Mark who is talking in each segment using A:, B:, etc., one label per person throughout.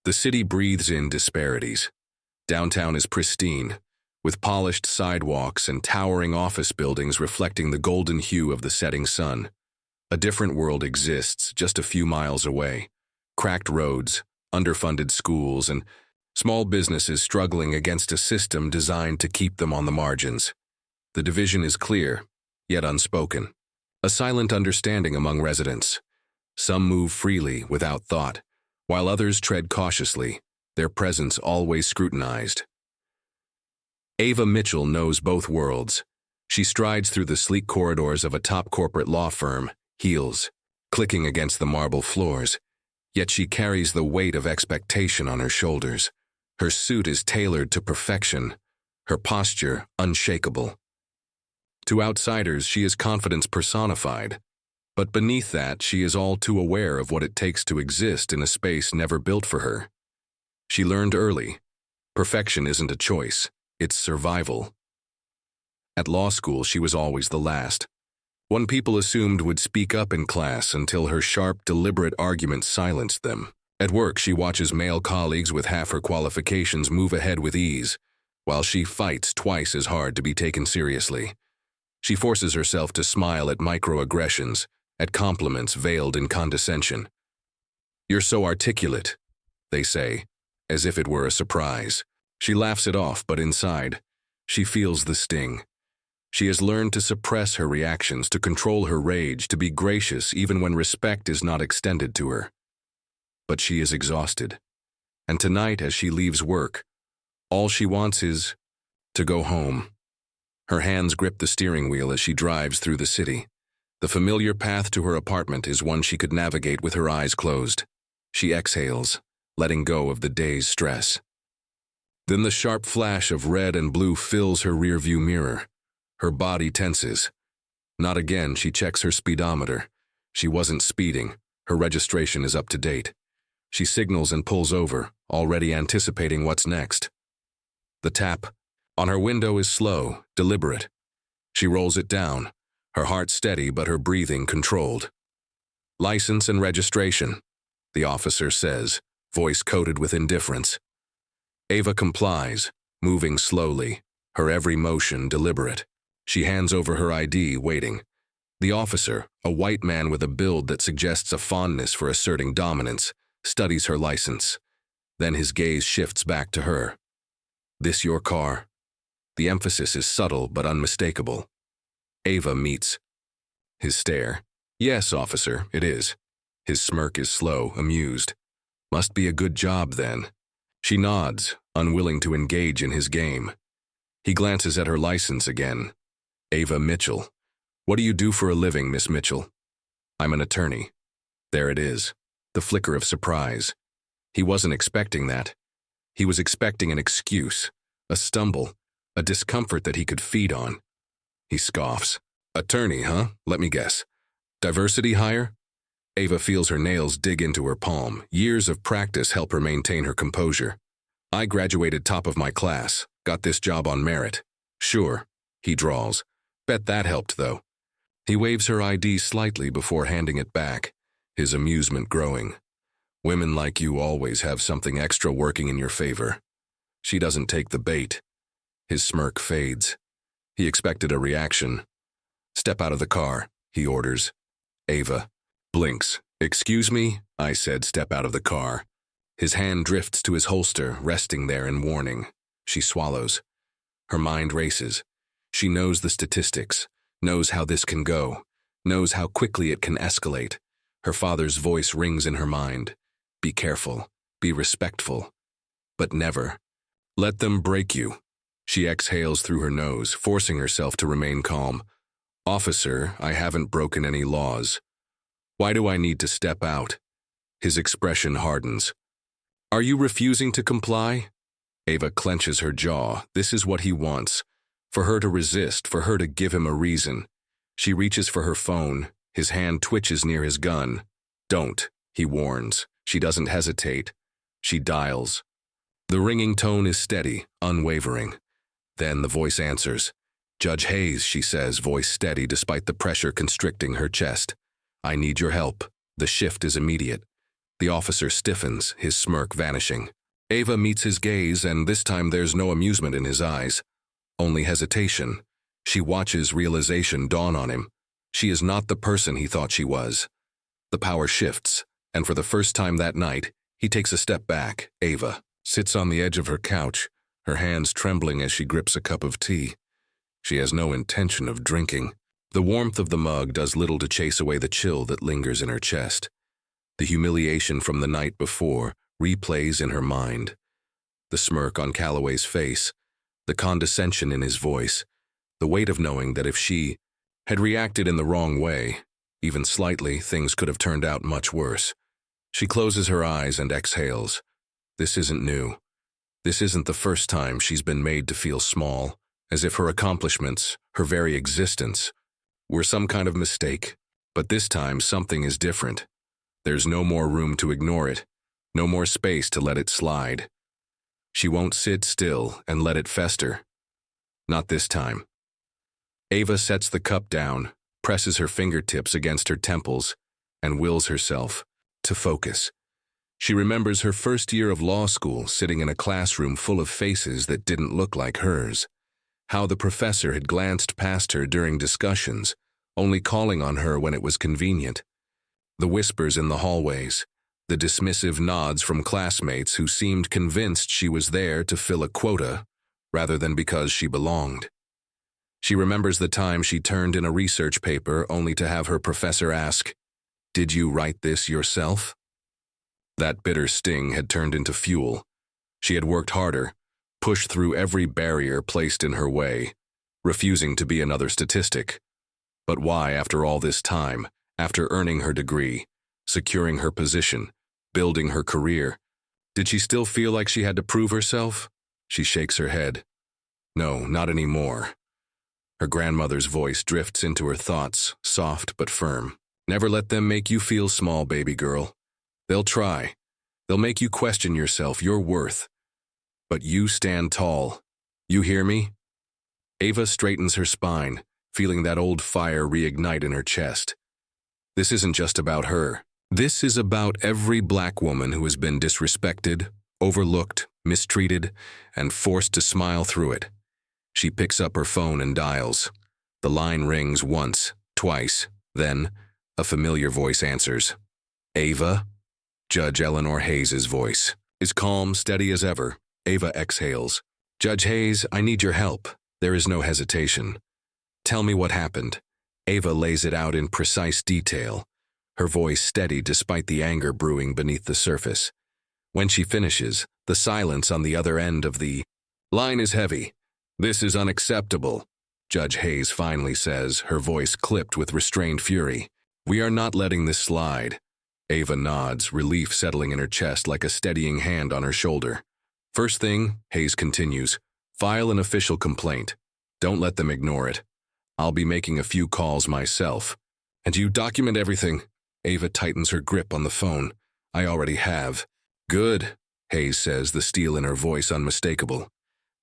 A: The city breathes in disparities. Downtown is pristine, with polished sidewalks and towering office buildings reflecting the golden hue of the setting sun. A different world exists just a few miles away. Cracked roads, underfunded schools, and small businesses struggling against a system designed to keep them on the margins. The division is clear, yet unspoken. A silent understanding among residents. Some move freely, without thought, while others tread cautiously, their presence always scrutinized. Ava Mitchell knows both worlds. She strides through the sleek corridors of a top corporate law firm, heels clicking against the marble floors, yet she carries the weight of expectation on her shoulders. Her suit is tailored to perfection, her posture unshakable. To outsiders, she is confidence personified, but beneath that, she is all too aware of what it takes to exist in a space never built for her. She learned early, perfection isn't a choice, it's survival. At law school, she was always the last. One people assumed would speak up in class until her sharp, deliberate arguments silenced them. At work, she watches male colleagues with half her qualifications move ahead with ease, while she fights twice as hard to be taken seriously. She forces herself to smile at microaggressions, at compliments veiled in condescension. "You're so articulate," they say, as if it were a surprise. She laughs it off, but inside, she feels the sting. She has learned to suppress her reactions, to control her rage, to be gracious even when respect is not extended to her. But she is exhausted. And tonight, as she leaves work, all she wants is to go home. Her hands grip the steering wheel as she drives through the city. The familiar path to her apartment is one she could navigate with her eyes closed. She exhales, letting go of the day's stress. Then the sharp flash of red and blue fills her rearview mirror. Her body tenses. Not again, she checks her speedometer. She wasn't speeding. Her registration is up to date. She signals and pulls over, already anticipating what's next. The tap on her window is slow, deliberate. She rolls it down, her heart steady but her breathing controlled. "License and registration," the officer says, voice coated with indifference. Ava complies, moving slowly, her every motion deliberate. She hands over her ID, waiting. The officer, a white man with a build that suggests a fondness for asserting dominance, studies her license. Then his gaze shifts back to her. "This your car?" The emphasis is subtle but unmistakable. Ava meets his stare. "Yes, officer, it is." His smirk is slow, amused. "Must be a good job, then." She nods, unwilling to engage in his game. He glances at her license again. "Ava Mitchell. What do you do for a living, Miss Mitchell?" "I'm an attorney." There it is, the flicker of surprise. He wasn't expecting that. He was expecting an excuse, a stumble, a discomfort that he could feed on. He scoffs. "Attorney, huh? Let me guess. Diversity hire?" Ava feels her nails dig into her palm. Years of practice help her maintain her composure. "I graduated top of my class, got this job on merit." "Sure," he drawls. "Bet that helped, though." He waves her ID slightly before handing it back, his amusement growing. "Women like you always have something extra working in your favor." She doesn't take the bait. His smirk fades. He expected a reaction. "Step out of the car," he orders. Ava blinks. "Excuse me?" I said, "Step out of the car." His hand drifts to his holster, resting there in warning. She swallows. Her mind races. She knows the statistics, knows how this can go, knows how quickly it can escalate. Her father's voice rings in her mind. "Be careful, be respectful, but never let them break you." She exhales through her nose, forcing herself to remain calm. "Officer, I haven't broken any laws. Why do I need to step out?" His expression hardens. "Are you refusing to comply?" Ava clenches her jaw. This is what he wants. For her to resist, for her to give him a reason. She reaches for her phone. His hand twitches near his gun. "Don't," he warns. She doesn't hesitate. She dials. The ringing tone is steady, unwavering. Then the voice answers. "Judge Hayes," she says, voice steady despite the pressure constricting her chest. "I need your help. The shift is immediate." The officer stiffens, his smirk vanishing. Ava meets his gaze, and this time there's no amusement in his eyes, only hesitation. She watches realization dawn on him. She is not the person he thought she was. The power shifts, and for the first time that night, he takes a step back. Ava sits on the edge of her couch, her hands trembling as she grips a cup of tea. She has no intention of drinking. The warmth of the mug does little to chase away the chill that lingers in her chest. The humiliation from the night before replays in her mind. The smirk on Calloway's face, the condescension in his voice, the weight of knowing that if she had reacted in the wrong way, even slightly, things could have turned out much worse. She closes her eyes and exhales. This isn't new. This isn't the first time she's been made to feel small, as if her accomplishments, her very existence, were some kind of mistake. But this time something is different. There's no more room to ignore it, no more space to let it slide. She won't sit still and let it fester. Not this time. Ava sets the cup down, presses her fingertips against her temples, and wills herself to focus. She remembers her first year of law school, sitting in a classroom full of faces that didn't look like hers. How the professor had glanced past her during discussions, only calling on her when it was convenient. The whispers in the hallways, the dismissive nods from classmates who seemed convinced she was there to fill a quota, rather than because she belonged. She remembers the time she turned in a research paper only to have her professor ask, "Did you write this yourself?" That bitter sting had turned into fuel. She had worked harder, pushed through every barrier placed in her way, refusing to be another statistic. But why, after all this time, after earning her degree, securing her position, building her career, did she still feel like she had to prove herself? She shakes her head. No, not anymore. Her grandmother's voice drifts into her thoughts, soft but firm. Never let them make you feel small, baby girl. They'll try. They'll make you question yourself, your worth. But you stand tall. You hear me? Ava straightens her spine, feeling that old fire reignite in her chest. This isn't just about her. This is about every black woman who has been disrespected, overlooked, mistreated, and forced to smile through it. She picks up her phone and dials. The line rings once, twice, then a familiar voice answers. Ava? Judge Eleanor Hayes' voice is calm, steady as ever. Ava exhales. Judge Hayes, I need your help. There is no hesitation. Tell me what happened. Ava lays it out in precise detail, her voice steady despite the anger brewing beneath the surface. When she finishes, the silence on the other end of the line is heavy. This is unacceptable, Judge Hayes finally says, her voice clipped with restrained fury. We are not letting this slide. Ava nods, relief settling in her chest like a steadying hand on her shoulder. First thing, Hayes continues, file an official complaint. Don't let them ignore it. I'll be making a few calls myself. And you document everything. Ava tightens her grip on the phone. I already have. Good, Hayes says, the steel in her voice unmistakable.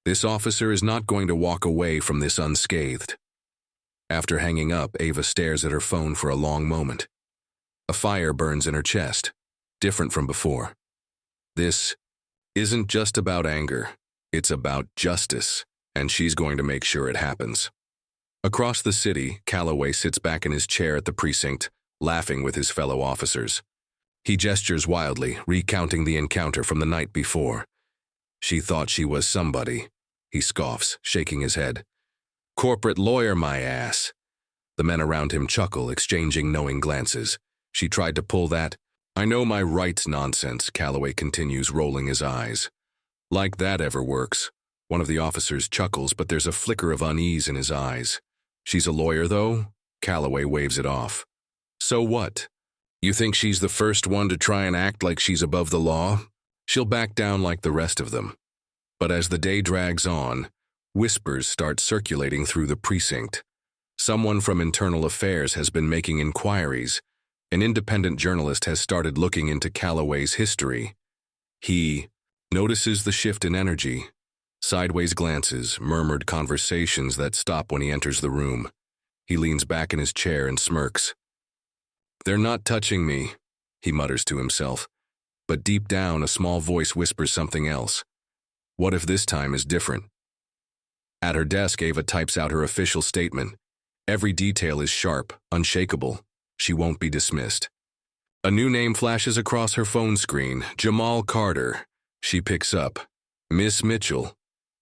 A: This officer is not going to walk away from this unscathed. After hanging up, Ava stares at her phone for a long moment. A fire burns in her chest, different from before. This isn't just about anger. It's about justice, and she's going to make sure it happens. Across the city, Calloway sits back in his chair at the precinct, laughing with his fellow officers. He gestures wildly, recounting the encounter from the night before. She thought she was somebody. He scoffs, shaking his head. Corporate lawyer, my ass. The men around him chuckle, exchanging knowing glances. She tried to pull that, I know my rights nonsense, Calloway continues, rolling his eyes. Like that ever works. One of the officers chuckles, but there's a flicker of unease in his eyes. She's a lawyer, though? Calloway waves it off. So what? You think she's the first one to try and act like she's above the law? She'll back down like the rest of them. But as the day drags on, whispers start circulating through the precinct. Someone from Internal Affairs has been making inquiries. An independent journalist has started looking into Calloway's history. He notices the shift in energy. Sideways glances, murmured conversations that stop when he enters the room. He leans back in his chair and smirks. They're not touching me, he mutters to himself. But deep down, a small voice whispers something else. What if this time is different? At her desk, Ava types out her official statement. Every detail is sharp, unshakable. She won't be dismissed. A new name flashes across her phone screen, Jamal Carter. She picks up. Miss Mitchell.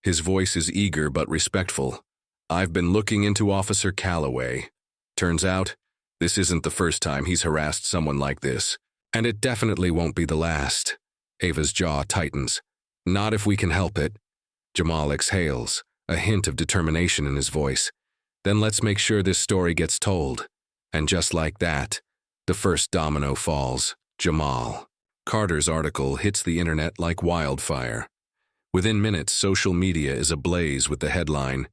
A: His voice is eager but respectful. I've been looking into Officer Calloway. Turns out, this isn't the first time he's harassed someone like this. And it definitely won't be the last. Ava's jaw tightens. Not if we can help it. Jamal exhales, a hint of determination in his voice. Then let's make sure this story gets told. And just like that, the first domino falls. Jamal. Carter's article hits the internet like wildfire. Within minutes, social media is ablaze with the headline,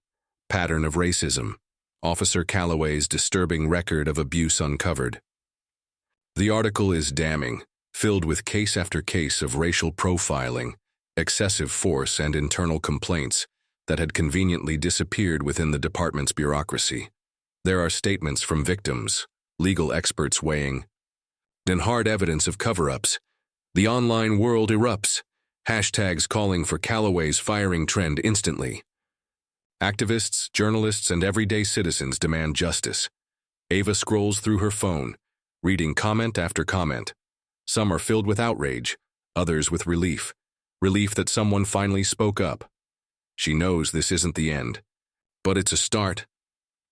A: Pattern of Racism. Officer Calloway's disturbing record of abuse uncovered. The article is damning, filled with case after case of racial profiling, excessive force, and internal complaints that had conveniently disappeared within the department's bureaucracy. There are statements from victims, legal experts weighing, and hard evidence of cover-ups. The online world erupts, hashtags calling for Calloway's firing trend instantly. Activists, journalists, and everyday citizens demand justice. Ava scrolls through her phone, reading comment after comment. Some are filled with outrage, others with relief. Relief that someone finally spoke up. She knows this isn't the end, but it's a start.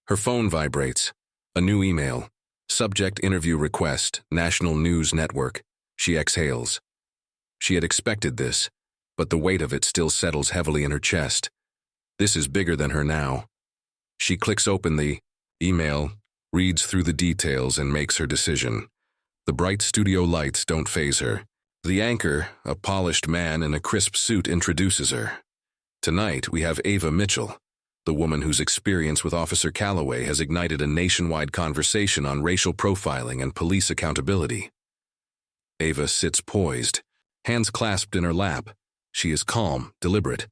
A: Her phone vibrates. A new email. Subject interview request, National News Network. She exhales. She had expected this, but the weight of it still settles heavily in her chest. This is bigger than her now. She clicks open the email, reads through the details, and makes her decision. The bright studio lights don't faze her. The anchor, a polished man in a crisp suit, introduces her. Tonight, we have Ava Mitchell, the woman whose experience with Officer Calloway has ignited a nationwide conversation on racial profiling and police accountability. Ava sits poised, hands clasped in her lap. She is calm, deliberate.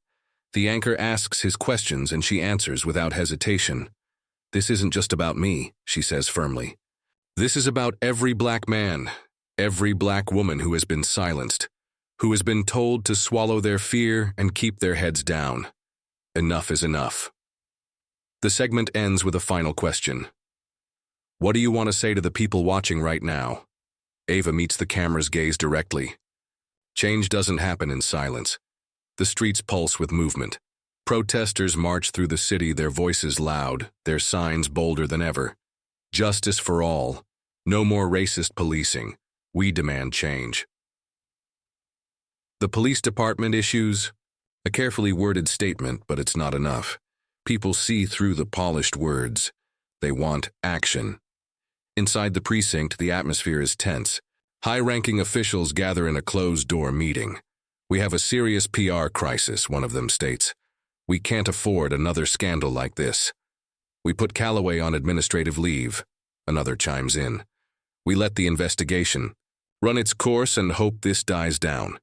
A: The anchor asks his questions and she answers without hesitation. This isn't just about me, she says firmly. This is about every black man, every black woman who has been silenced, who has been told to swallow their fear and keep their heads down. Enough is enough. The segment ends with a final question. What do you want to say to the people watching right now? Ava meets the camera's gaze directly. Change doesn't happen in silence. The streets pulse with movement. Protesters march through the city, their voices loud, their signs bolder than ever. Justice for all. No more racist policing. We demand change. The police department issues a carefully worded statement, but it's not enough. People see through the polished words. They want action. Inside the precinct, the atmosphere is tense. High-ranking officials gather in a closed-door meeting. We have a serious PR crisis, one of them states. We can't afford another scandal like this. We put Calloway on administrative leave, another chimes in. We let the investigation run its course and hope this dies down.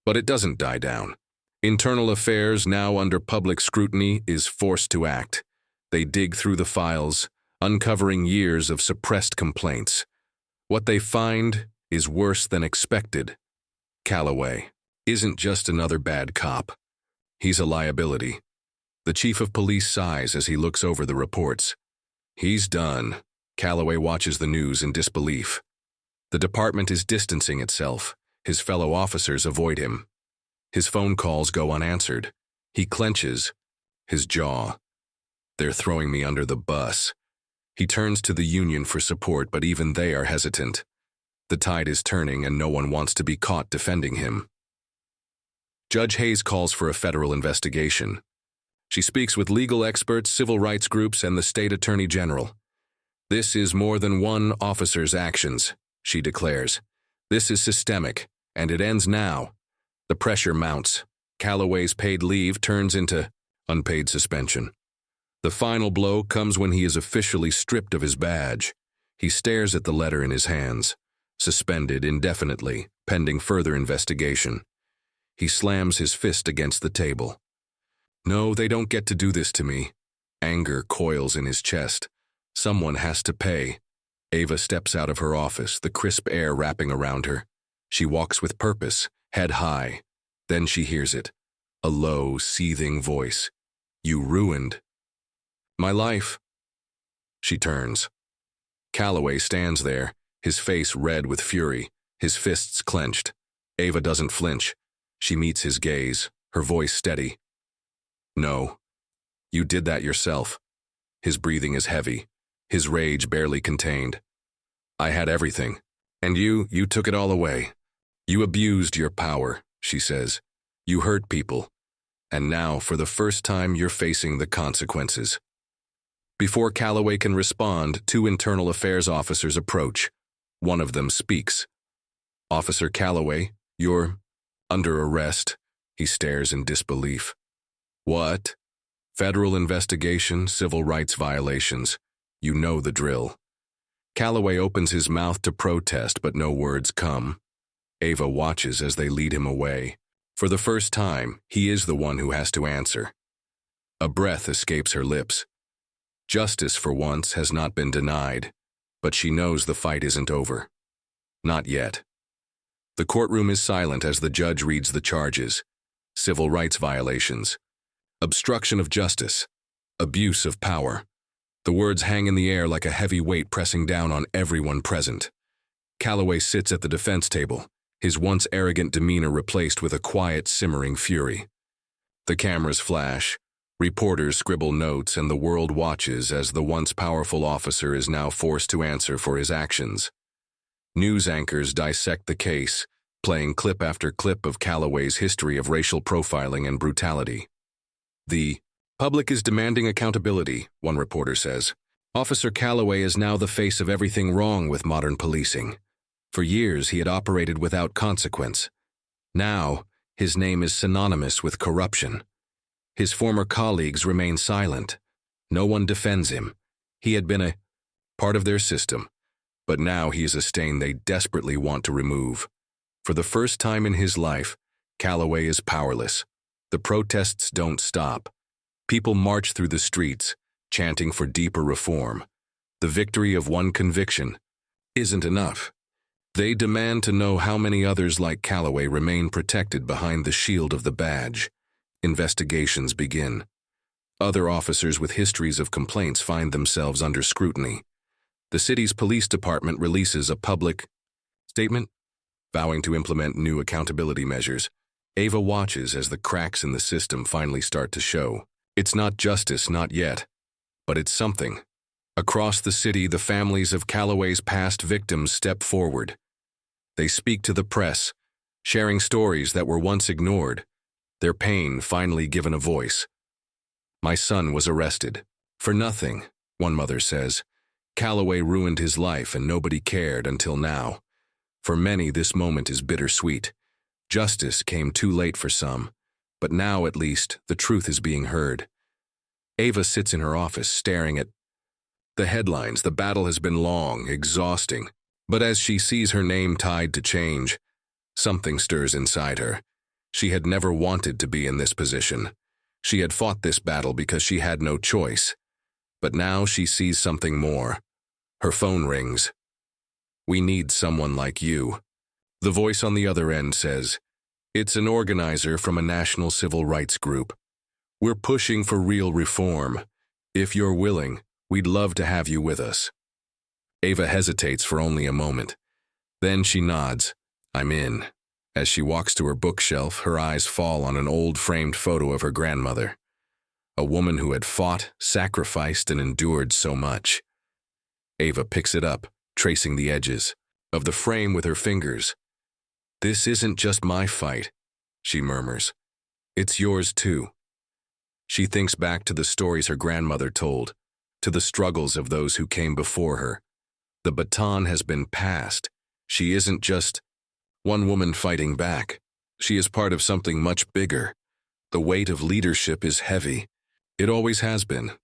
A: But it doesn't die down. Internal Affairs, now under public scrutiny, is forced to act. They dig through the files, uncovering years of suppressed complaints. What they find is worse than expected. Calloway isn't just another bad cop. He's a liability. The chief of police sighs as he looks over the reports. He's done. Calloway watches the news in disbelief. The department is distancing itself. His fellow officers avoid him. His phone calls go unanswered. He clenches his jaw. They're throwing me under the bus. He turns to the union for support, but even they are hesitant. The tide is turning and no one wants to be caught defending him. Judge Hayes calls for a federal investigation. She speaks with legal experts, civil rights groups, and the state attorney general. This is more than one officer's actions, she declares. This is systemic, and it ends now. The pressure mounts. Calloway's paid leave turns into unpaid suspension. The final blow comes when he is officially stripped of his badge. He stares at the letter in his hands, suspended indefinitely, pending further investigation. He slams his fist against the table. No, they don't get to do this to me. Anger coils in his chest. Someone has to pay. Ava steps out of her office, the crisp air wrapping around her. She walks with purpose, head high. Then she hears it, a low, seething voice. "You ruined my life." She turns. Calloway stands there, his face red with fury, his fists clenched. Ava doesn't flinch. She meets his gaze, her voice steady. "No, you did that yourself." His breathing is heavy, his rage barely contained. "I had everything, and you took it all away. You abused your power," she says. "You hurt people, and now, for the first time, you're facing the consequences." Before Calloway can respond, two internal affairs officers approach. One of them speaks. "Officer Calloway, you're under arrest." He stares in disbelief. "What?" "Federal investigation, civil rights violations. You know the drill." Calloway opens his mouth to protest, but no words come. Ava watches as they lead him away. For the first time, he is the one who has to answer. A breath escapes her lips. Justice, for once, has not been denied, but she knows the fight isn't over. Not yet. The courtroom is silent as the judge reads the charges. Civil rights violations. Obstruction of justice. Abuse of power. The words hang in the air like a heavy weight pressing down on everyone present. Calloway sits at the defense table, his once arrogant demeanor replaced with a quiet, simmering fury. The cameras flash, reporters scribble notes, and the world watches as the once powerful officer is now forced to answer for his actions. News anchors dissect the case, playing clip after clip of Calloway's history of racial profiling and brutality. "The public is demanding accountability," one reporter says. "Officer Calloway is now the face of everything wrong with modern policing. For years, he had operated without consequence. Now, his name is synonymous with corruption. His former colleagues remain silent. No one defends him. He had been a part of their system, but now he is a stain they desperately want to remove." For the first time in his life, Calloway is powerless. The protests don't stop. People march through the streets, chanting for deeper reform. The victory of one conviction isn't enough. They demand to know how many others like Calloway remain protected behind the shield of the badge. Investigations begin. Other officers with histories of complaints find themselves under scrutiny. The city's police department releases a public statement, vowing to implement new accountability measures. Ava watches as the cracks in the system finally start to show. It's not justice, not yet, but it's something. Across the city, the families of Calloway's past victims step forward. They speak to the press, sharing stories that were once ignored, their pain finally given a voice. "My son was arrested. For nothing," one mother says. "Calloway ruined his life and nobody cared until now." For many, this moment is bittersweet. Justice came too late for some, but now at least the truth is being heard. Ava sits in her office staring at the headlines. The battle has been long, exhausting, but as she sees her name tied to change, something stirs inside her. She had never wanted to be in this position. She had fought this battle because she had no choice, but now she sees something more. Her phone rings. "We need someone like you." The voice on the other end says, "It's an organizer from a national civil rights group. We're pushing for real reform. If you're willing, we'd love to have you with us." Ava hesitates for only a moment. Then she nods. "I'm in." As she walks to her bookshelf, her eyes fall on an old framed photo of her grandmother, a woman who had fought, sacrificed, and endured so much. Ava picks it up, tracing the edges of the frame with her fingers. "This isn't just my fight," she murmurs. "It's yours too." She thinks back to the stories her grandmother told, to the struggles of those who came before her. The baton has been passed. She isn't just one woman fighting back. She is part of something much bigger. The weight of leadership is heavy. It always has been.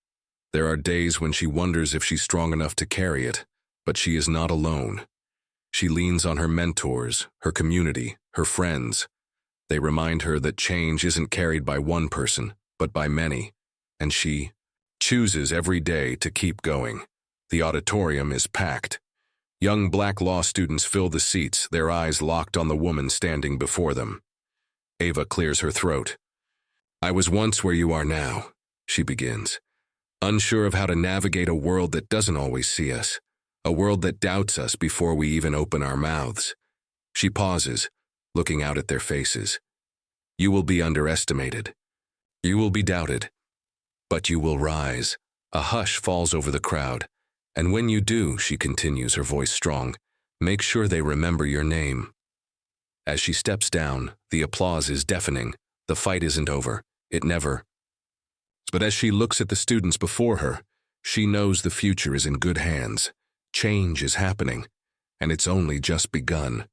A: There are days when she wonders if she's strong enough to carry it, but she is not alone. She leans on her mentors, her community, her friends. They remind her that change isn't carried by one person, but by many, and she chooses every day to keep going. The auditorium is packed. Young black law students fill the seats, their eyes locked on the woman standing before them. Ava clears her throat. I was once where you are now, she begins, unsure of how to navigate a world that doesn't always see us, a world that doubts us before we even open our mouths. She pauses, looking out at their faces. You will be underestimated. You will be doubted. But you will rise. A hush falls over the crowd. And when you do, she continues, her voice strong, make sure they remember your name. As she steps down, the applause is deafening. The fight isn't over. It never. But as she looks at the students before her, she knows the future is in good hands. Change is happening, and it's only just begun.